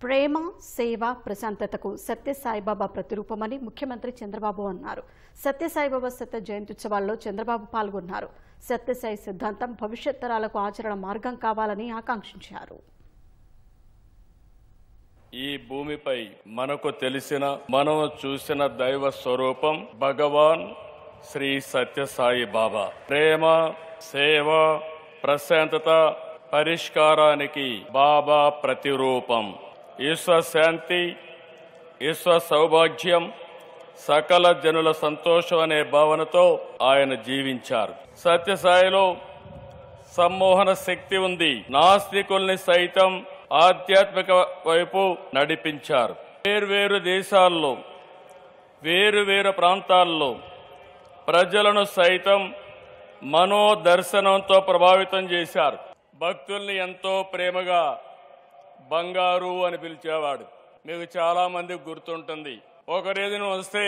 ప్రేమ, సేవ, ప్రశాంతతకు సత్యసాయిబాబా ప్రతిరూపమని ముఖ్యమంత్రి చంద్రబాబు అన్నారు. సత్యసాయిబాబా శత జయంత్యుత్సవాల్లో చంద్రబాబు పాల్గొన్నారు. సత్యసాయి సిద్ధాంతం భవిష్యత్ తరాలకు ఆచరణ మార్గం కావాలని ఆకాంక్షించారు. ఈ భూమిపై మనకు తెలిసిన, మనం చూసిన దైవ స్వరూపం భగవాన్ శ్రీ సత్యసాయి బాబా. ప్రేమ, సేవ, ప్రశాంతత, పరిష్కారానికి బాబా ప్రతిరూపం. విశ్వశాంతి, విశ్వ సౌభాగ్యం, సకల జనుల సంతోషం అనే భావనతో ఆయన జీవించారు. సత్యసాయిలో సమ్మోహన శక్తి ఉంది. నాస్తికుల్ని సైతం ఆధ్యాత్మిక వైపు నడిపించారు. వేర్వేరు దేశాల్లో, వేరువేరు ప్రాంతాల్లో ప్రజలను సైతం మనోదర్శనంతో ప్రభావితం చేశారు. భక్తుల్ని ఎంతో ప్రేమగా బంగారు అని పిలిచేవాడు. మీకు చాలా మందికి గుర్తుంటుంది. ఒకరేదిని వస్తే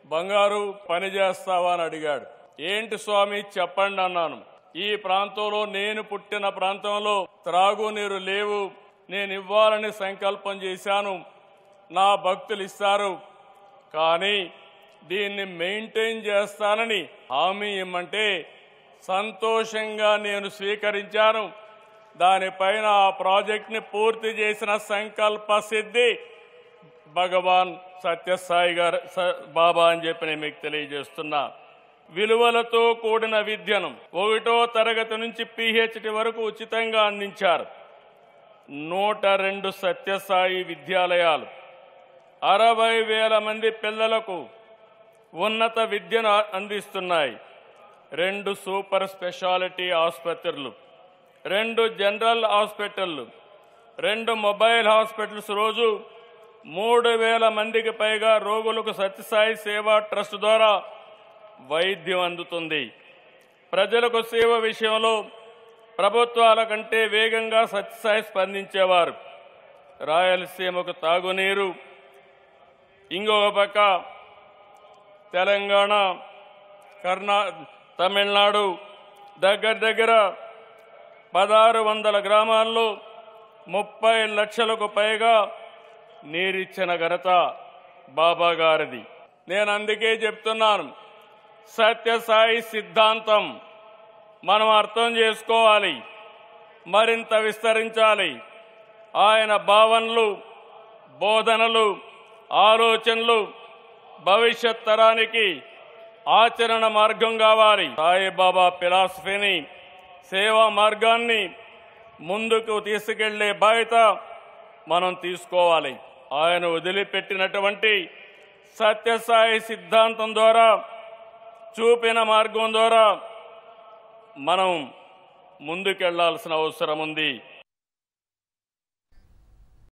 బంగారు పని చేస్తావా అని అడిగాడు. ఏంటి స్వామి చెప్పండి అన్నాను. ఈ ప్రాంతంలో, నేను పుట్టిన ప్రాంతంలో త్రాగునీరు లేవు, నేను ఇవ్వాలని సంకల్పం చేశాను. నా భక్తులు ఇస్తారు, కానీ దీన్ని మెయింటైన్ చేస్తానని హామీ ఇమ్మంటే సంతోషంగా నేను స్వీకరించాను. దానిపైన ఆ ప్రాజెక్ట్ని పూర్తి చేసిన సంకల్ప సిద్ధి భగవాన్ సత్యసాయి గారు బాబా అని చెప్పి నేను మీకు తెలియజేస్తున్నా. విలువలతో కూడిన విద్యను 1వ తరగతి నుంచి PhD వరకు ఉచితంగా అందించారు. 102 సత్యసాయి విద్యాలయాలు, 60,000 మంది పిల్లలకు ఉన్నత విద్యను అందిస్తున్నాయి. 2 సూపర్ స్పెషాలిటీ ఆసుపత్రులు, 2 జనరల్ హాస్పిటళ్లు, 2 మొబైల్ హాస్పిటల్స్. రోజు 3,000 మందికి పైగా రోగులకు సత్యసాయి సేవా ట్రస్ట్ ద్వారా వైద్యం అందుతుంది. ప్రజలకు సేవ విషయంలో ప్రభుత్వాల కంటే వేగంగా సత్యసాయి స్పందించేవారు. రాయలసీమకు తాగునీరు, ఇంకొక పక్క తెలంగాణ, తమిళనాడు దగ్గర 1,600 గ్రామాల్లో 30 లక్షలకు పైగా నీరిచ్చిన ఘనత బాబా గారిది. నేను అందుకే చెప్తున్నాను, సత్యసాయి సిద్ధాంతం మనం అర్థం చేసుకోవాలి, మరింత విస్తరించాలి. ఆయన భావనలు, బోధనలు, ఆలోచనలు భవిష్యత్ తరానికి ఆచరణ మార్గం కావాలి. సాయిబాబా ఫిలాసఫీని, సేవా మార్గాన్ని ముందుకు తీసుకెళ్లే బాధ్యత మనం తీసుకోవాలి. ఆయన వదిలిపెట్టినటువంటి సత్యసాయి సిద్ధాంతం ద్వారా, చూపిన మార్గం ద్వారా మనం ముందుకెళ్లాల్సిన అవసరం ఉంది.